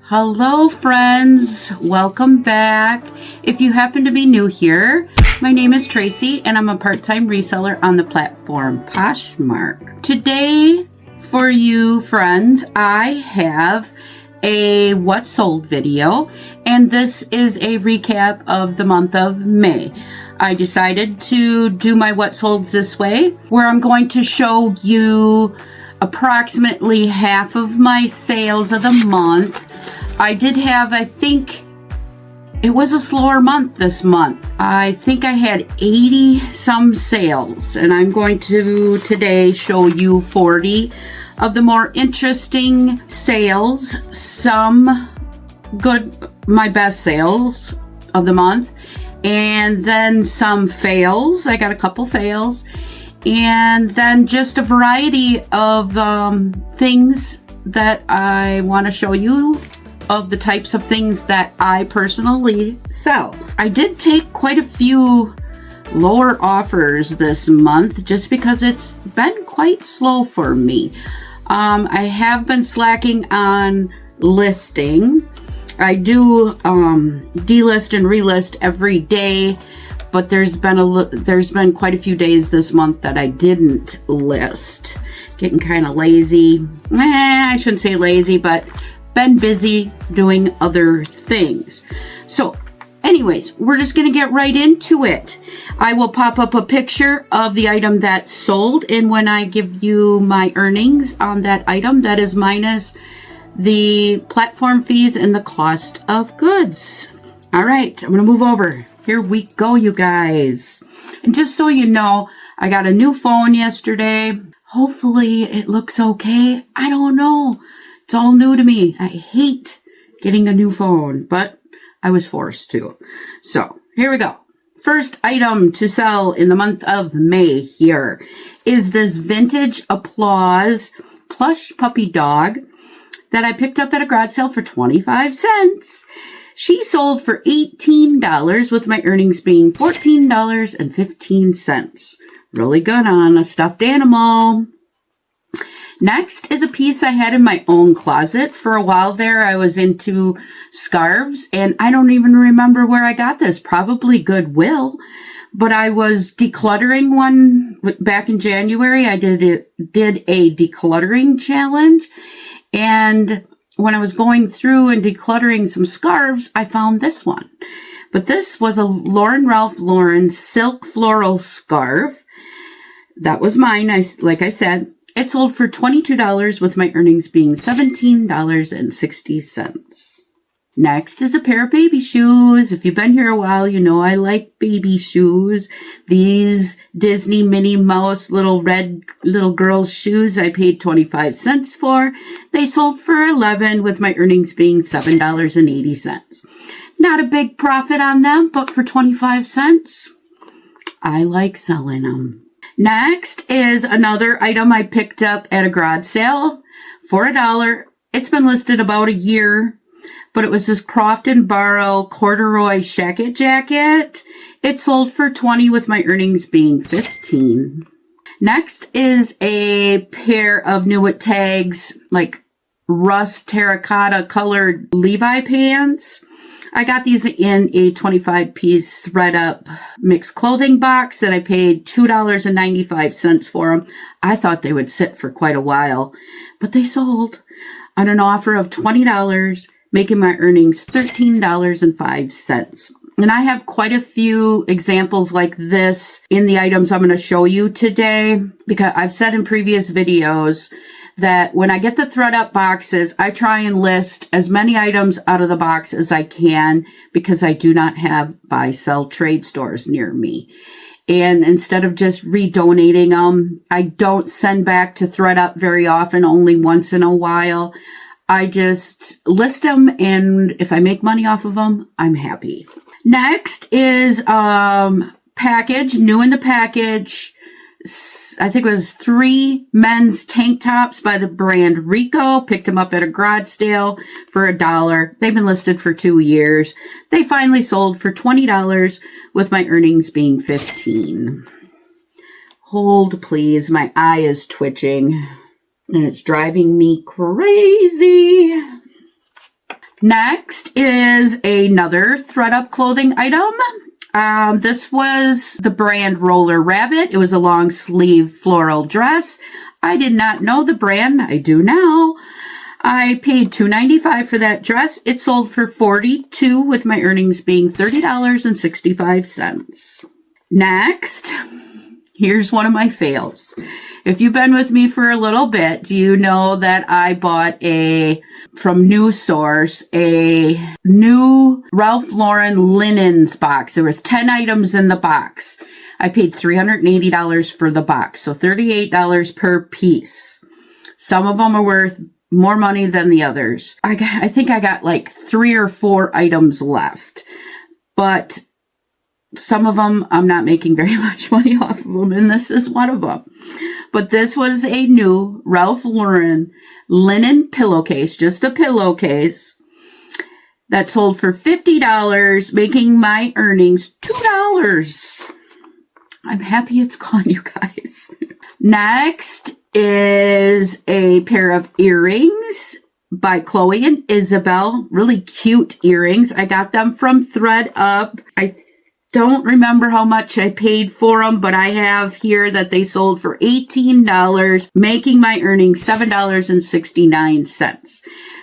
Hello friends, welcome back. If you happen to be new here, my name is Tracy and I'm a part-time reseller on the platform Poshmark. Today for you friends, I have a what sold video, and this is a recap of the month of May. I decided to do my what solds this way, where I'm going to show you approximately half of my sales of the month. I did have, I think it was a slower month this month. I think I had 80 some sales, and I'm going to today show you 40 of the more interesting sales, some good, my best sales of the month, and then some fails. I got a couple fails, and then just a variety of things that I want to show you of the types of things that I personally sell. I did take quite a few lower offers this month just because it's been quite slow for me. I have been slacking on listing. I do delist and relist every day, but there's been quite a few days this month that I didn't list. Getting kind of lazy. I shouldn't say lazy, but been busy doing other things. So anyways, we're just going to get right into it. I will pop up a picture of the item that sold, and when I give you my earnings on that item, that is minus the platform fees and the cost of goods. All right, I'm going to move over. Here we go, you guys. And just so you know, I got a new phone yesterday. Hopefully it looks okay. I don't know. It's all new to me. I hate getting a new phone, but I was forced to. So here we go. First item to sell in the month of May here is this vintage Applause plush puppy dog that I picked up at a garage sale for 25 cents. She sold for $18 with my earnings being $14.15. Really good on a stuffed animal. Next is a piece I had in my own closet. For a while there, I was into scarves, and I don't even remember where I got this. Probably Goodwill. But I was decluttering one back in January. I did a decluttering challenge. And when I was going through and decluttering some scarves, I found this one. But this was a Ralph Lauren silk floral scarf. That was mine, like I said. It sold for $22 with my earnings being $17.60. Next is a pair of baby shoes. If you've been here a while, you know I like baby shoes. These Disney Minnie Mouse little girl shoes I paid 25 cents for. They sold for $11 with my earnings being $7.80. Not a big profit on them, but for 25 cents, I like selling them. Next is another item I picked up at a garage sale for $1. It's been listed about a year, but it was this Croft & Barrow corduroy shacket jacket. It sold for $20 with my earnings being $15. Next is a pair of Newitt tags, like rust terracotta colored Levi pants. I got these in a 25-piece thread-up mixed clothing box that I paid $2.95 for them. I thought they would sit for quite a while, but they sold on an offer of $20, making my earnings $13.05. And I have quite a few examples like this in the items I'm going to show you today, because I've said in previous videos that when I get the thread up boxes, I try and list as many items out of the box as I can, because I do not have buy sell trade stores near me. And instead of just redonating them, I don't send back to thread up very often, only once in a while. I just list them, and if I make money off of them, I'm happy. Next is package, new in the package. I think it was 3 men's tank tops by the brand Rico. Picked them up at a garage sale for $1. They've been listed for 2 years. They finally sold for $20 with my earnings being $15. Hold, please. My eye is twitching and it's driving me crazy. Next is another ThredUp clothing item. This was the brand Roller Rabbit. It was a long sleeve floral dress. I did not know the brand. I do now. I paid $2.95 for that dress. It sold for $42, with my earnings being $30.65. Next, here's one of my fails. If you've been with me for a little bit, you know that I bought from News Source, a new Ralph Lauren linens box. There was 10 items in the box. I paid $380 for the box, so $38 per piece. Some of them are worth more money than the others. I think I got like 3 or 4 items left, but some of them I'm not making very much money off of them, and this is one of them. But this was a new Ralph Lauren linen pillowcase, just a pillowcase, that sold for $50, making my earnings $2. I'm happy it's gone, you guys. Next is a pair of earrings by Chloe and Isabel. Really cute earrings. I got them from ThredUp. I don't remember how much I paid for them, but I have here that they sold for $18, making my earnings $7.69.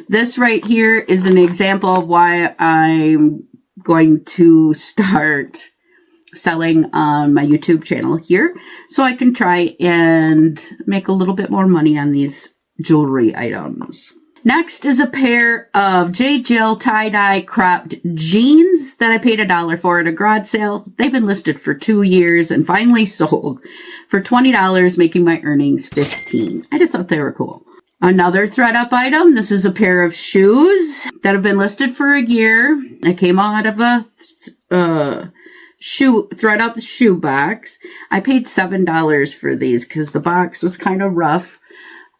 This right here is an example of why I'm going to start selling on my YouTube channel here, so I can try and make a little bit more money on these jewelry items. Next is a pair of J. Jill tie-dye cropped jeans that I paid $1 for at a garage sale. They've been listed for 2 years and finally sold for $20, making my earnings $15. I just thought they were cool. Another ThredUp item. This is a pair of shoes that have been listed for a year. I came out of a ThredUp shoe box. I paid $7 for these because the box was kind of rough.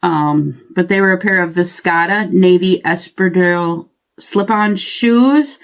But they were a pair of Viscata navy espadrille slip-on shoes.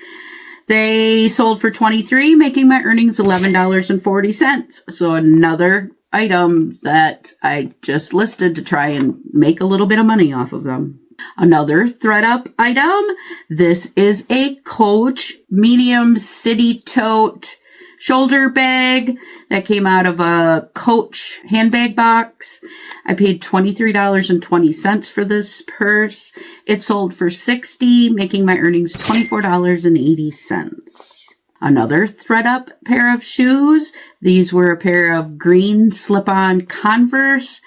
They sold for $23, making my earnings $11.40. So another item that I just listed to try and make a little bit of money off of them. Another ThredUp item. This is a Coach medium city tote shoulder bag that came out of a Coach handbag box. I paid $23.20 for this purse. It sold for $60, making my earnings $24.80. Another ThredUp pair of shoes. These were a pair of green slip-on Converse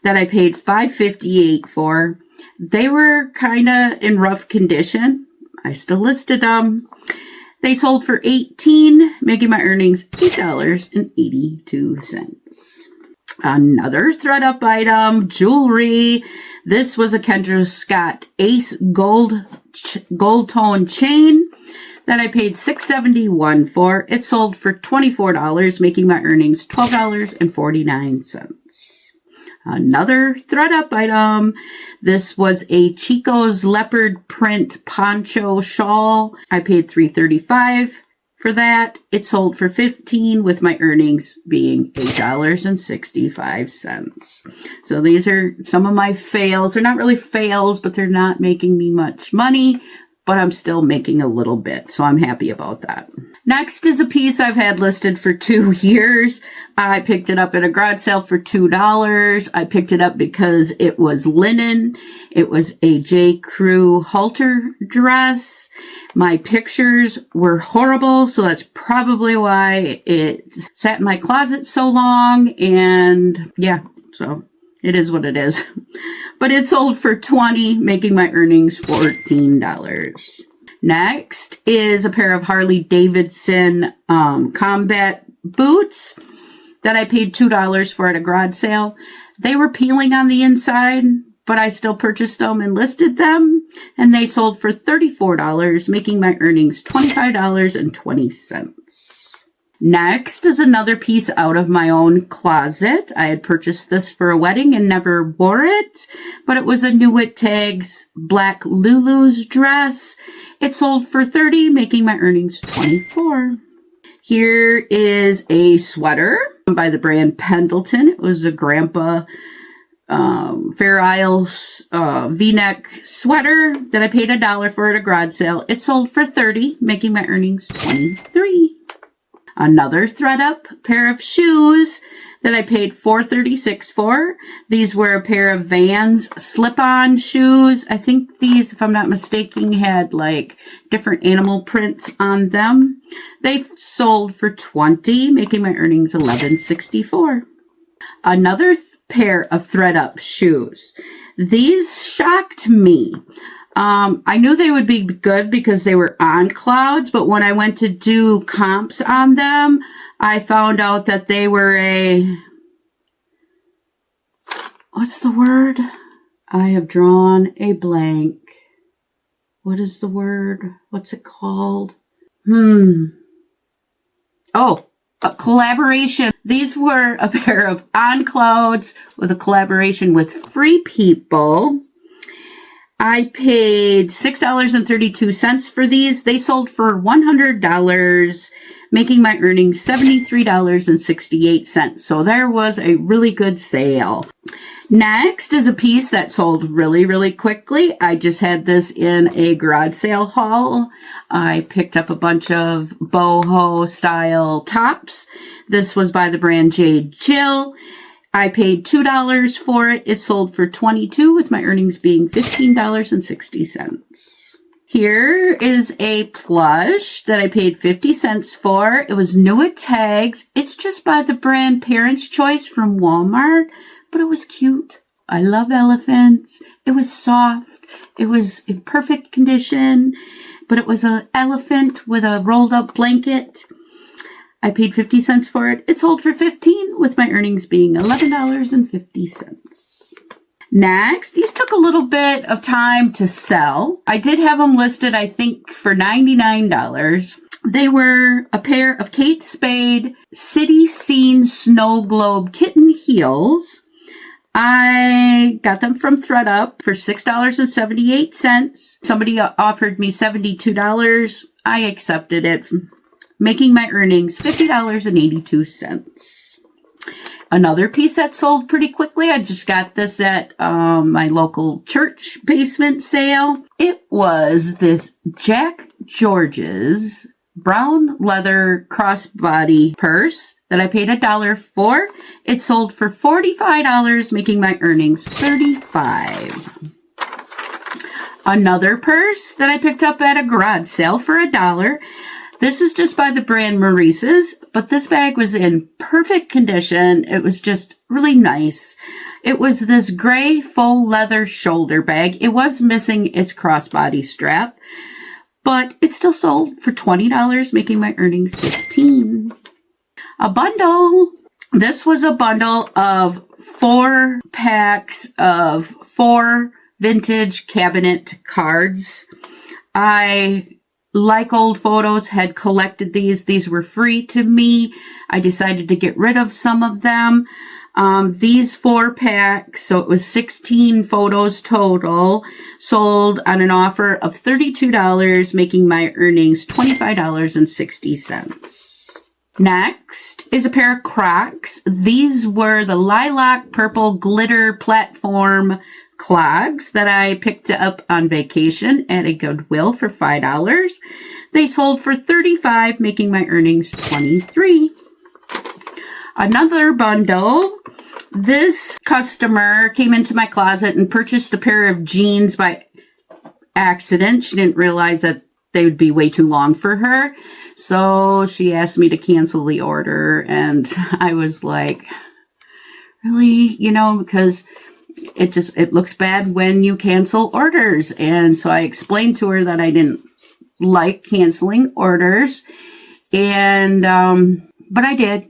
that I paid $5.58 for. They were kind of in rough condition. I still listed them. They sold for $18, making my earnings $8.82. Another ThredUp item, jewelry. This was a Kendra Scott Ace gold tone chain that I paid $6.71 for. It sold for $24, making my earnings $12.49. Another ThredUp item. This was a Chico's leopard print poncho shawl. I paid $3.35 for that. It sold for $15, with my earnings being $8.65. So these are some of my fails. They're not really fails, but they're not making me much money, but I'm still making a little bit, so I'm happy about that. Next is a piece I've had listed for 2 years. I picked it up at a garage sale for $2. I picked it up because it was linen. It was a J. Crew halter dress. My pictures were horrible, so that's probably why it sat in my closet so long. And yeah, so it is what it is. But it sold for $20, making my earnings $14. Next is a pair of Harley Davidson combat boots that I paid $2 for at a garage sale. They were peeling on the inside, but I still purchased them and listed them, and they sold for $34, making my earnings $25.20. Next is another piece out of my own closet. I had purchased this for a wedding and never wore it, but it was a Nieuwit Tags Black Lulu's dress. It sold for $30, making my earnings $24. Here is a sweater by the brand Pendleton. It was a grandpa Fair Isle V-neck sweater that I paid $1 for at a garage sale. It sold for $30, making my earnings $23. Another ThredUp pair of shoes that I paid $4.36 for. These were a pair of Vans slip-on shoes. I think these, if I'm not mistaken, had like different animal prints on them. They sold for $20, making my earnings $11.64. Another pair of ThredUp shoes. These shocked me. I knew they would be good because they were on Clouds, but when I went to do comps on them, I found out that they were what's the word? I have drawn a blank. What is the word? What's it called? Oh, a collaboration. These were a pair of On Clouds with a collaboration with Free People. I paid $6.32 for these. They sold for $100, making my earnings $73.68. So there was a really good sale. Next is a piece that sold really, really quickly. I just had this in a garage sale haul. I picked up a bunch of boho style tops. This was by the brand J. Jill. I paid $2 for it. It sold for $22, with my earnings being $15.60. Here is a plush that I paid 50 cents for. It was new at tags. It's just by the brand Parents' Choice from Walmart, but it was cute. I love elephants. It was soft. It was in perfect condition, but it was an elephant with a rolled up blanket. I paid 50 cents for it. It sold for $15, with my earnings being $11.50. Next, these took a little bit of time to sell. I did have them listed, I think, for $99. They were a pair of Kate Spade City Scene Snow Globe kitten heels. I got them from ThredUp for $6.78. Somebody offered me $72. I accepted it, making my earnings $50.82. Another piece that sold pretty quickly. I just got this at my local church basement sale. It was this Jack George's brown leather crossbody purse that I paid $1 for. It sold for $45, making my earnings $35. Another purse that I picked up at a garage sale for $1. This is just by the brand Maurice's, but this bag was in perfect condition. It was just really nice. It was this gray faux leather shoulder bag. It was missing its crossbody strap, but it still sold for $20, making my earnings $15. A bundle. This was a bundle of 4 packs of 4 vintage cabinet cards. I, like old photos, had collected these. These were free to me. I decided to get rid of some of them. These 4 packs, so it was 16 photos total, sold on an offer of $32, making my earnings $25.60. Next is a pair of Crocs. These were the lilac purple glitter platform clogs that I picked up on vacation at a Goodwill for $5. They sold for $35, making my earnings $23. Another bundle. This customer came into my closet and purchased a pair of jeans by accident. She didn't realize that they would be way too long for her. So she asked me to cancel the order. And I was like, really? Because it looks bad when you cancel orders. And so I explained to her that I didn't like canceling orders. And, but I did.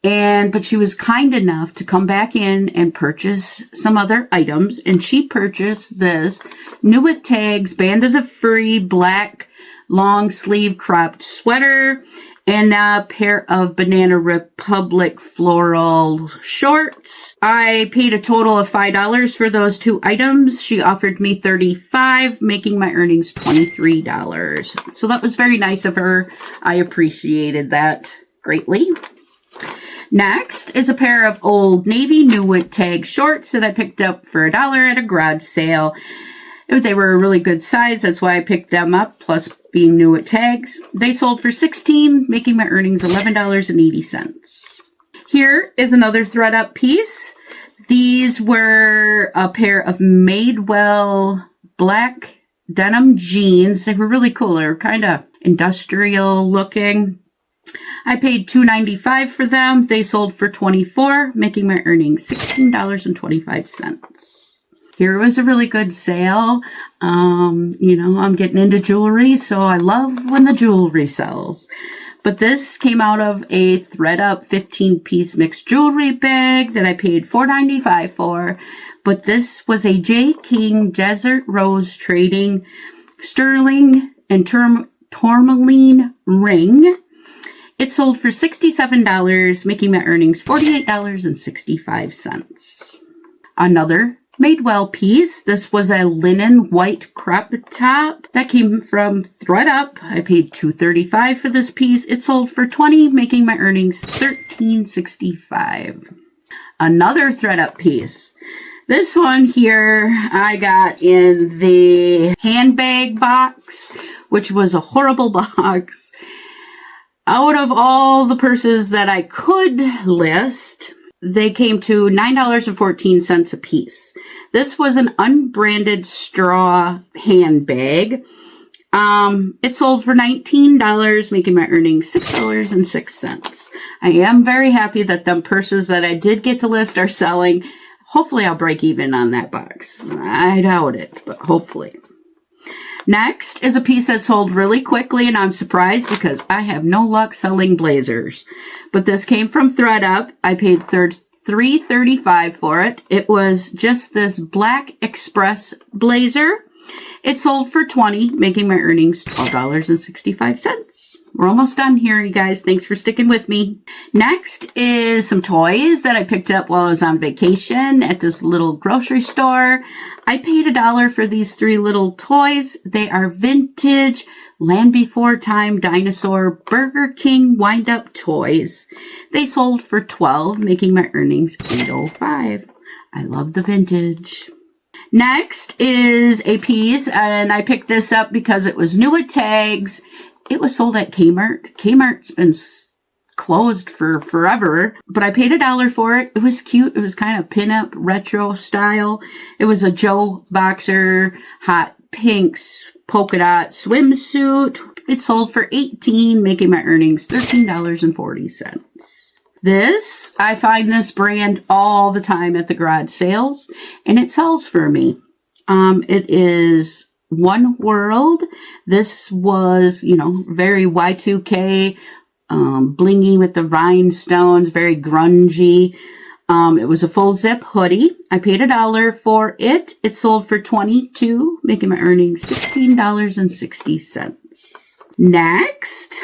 But she was kind enough to come back in and purchase some other items. And she purchased this new at tags Band of the Free black long sleeve cropped sweater and a pair of Banana Republic floral shorts. I paid a total of $5 for those 2 items. She offered me $35, making my earnings $23. So that was very nice of her. I appreciated that greatly. Next is a pair of Old Navy New It tag shorts that I picked up for $1 at a garage sale. They were a really good size. That's why I picked them up, plus being new at tags. They sold for $16, making my earnings $11.80. Here is another thread-up piece. These were a pair of Madewell black denim jeans. They were really cool. They were kind of industrial looking. I paid $2.95 for them. They sold for $24, making my earnings $16.25. Here was a really good sale. I'm getting into jewelry, so I love when the jewelry sells. But this came out of a thread-up 15-piece mixed jewelry bag that I paid $4.95 for. But this was a J. King Desert Rose Trading sterling and tourmaline ring. It sold for $67, making my earnings $48.65. Another Madewell piece. This was a linen white crop top that came from thread-up. I paid $2.35 for this piece. It sold for $20, making my earnings $13.65. Another thread-up piece. This one here I got in the handbag box, which was a horrible box. Out of all the purses that I could list, they came to $9.14 a piece. This was an unbranded straw handbag. It sold for $19, making my earnings $6.06. I am very happy that them purses that I did get to list are selling. Hopefully I'll break even on that box. I doubt it, but hopefully. Next is a piece that sold really quickly, and I'm surprised because I have no luck selling blazers. But this came from thread-up. I paid $3.35 for it. It was just this black express blazer. It sold for $20, making my earnings $12.65. We're almost done here, you guys. Thanks for sticking with me. Next is some toys that I picked up while I was on vacation at this little grocery store. I paid $1 for these 3 little toys. They are vintage Land Before Time dinosaur Burger King wind-up toys. They sold for $12, making my earnings $8.05. I love the vintage. Next is a piece, and I picked this up because it was new at tags. It was sold at Kmart. Kmart's been closed for forever, but I paid $1 for it. It was cute. It was kind of pinup retro style. It was a Joe Boxer hot pink polka dot swimsuit. It sold for $18, making my earnings $13.40. I find this brand all the time at the garage sales, and it sells for me. It is One World. This was, very Y2K, blingy with the rhinestones, very grungy. It was a full zip hoodie. I paid $1 for it. It sold for $22, making my earnings $16.60. Next,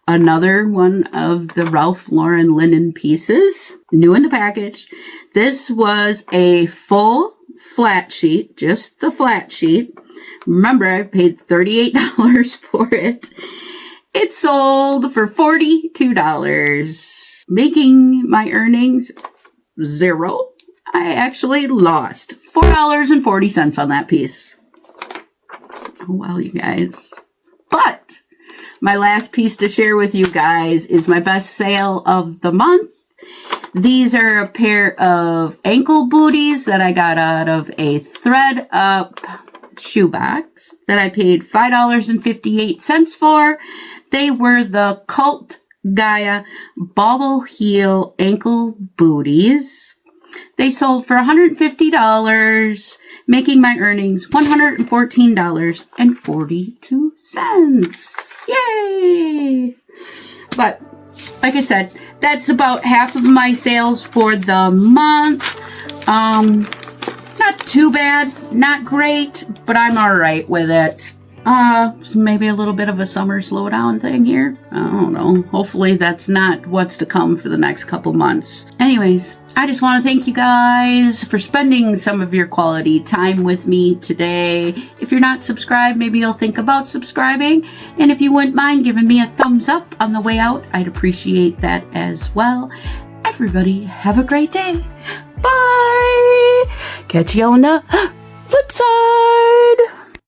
another one of the Ralph Lauren linen pieces, new in the package. This was a full flat sheet, just the flat sheet. Remember, I paid $38 for it. It sold for $42, making my earnings $0. I actually lost $4.40 on that piece. Oh, well, you guys. But my last piece to share with you guys is my best sale of the month. These are a pair of ankle booties that I got out of a thread-up shoebox that I paid $5.58 for. They were the Cult Gaia bobble heel ankle booties. They sold for $150, making my earnings $114.42. Yay! But like I said, that's about half of my sales for the month. Not too bad, not great, but I'm all right with it. Maybe a little bit of a summer slowdown thing here. I don't know. Hopefully that's not what's to come for the next couple months. Anyways, I just want to thank you guys for spending some of your quality time with me today. If you're not subscribed, maybe you'll think about subscribing. And if you wouldn't mind giving me a thumbs up on the way out, I'd appreciate that as well. Everybody, have a great day. Bye! Catch you on the flip side.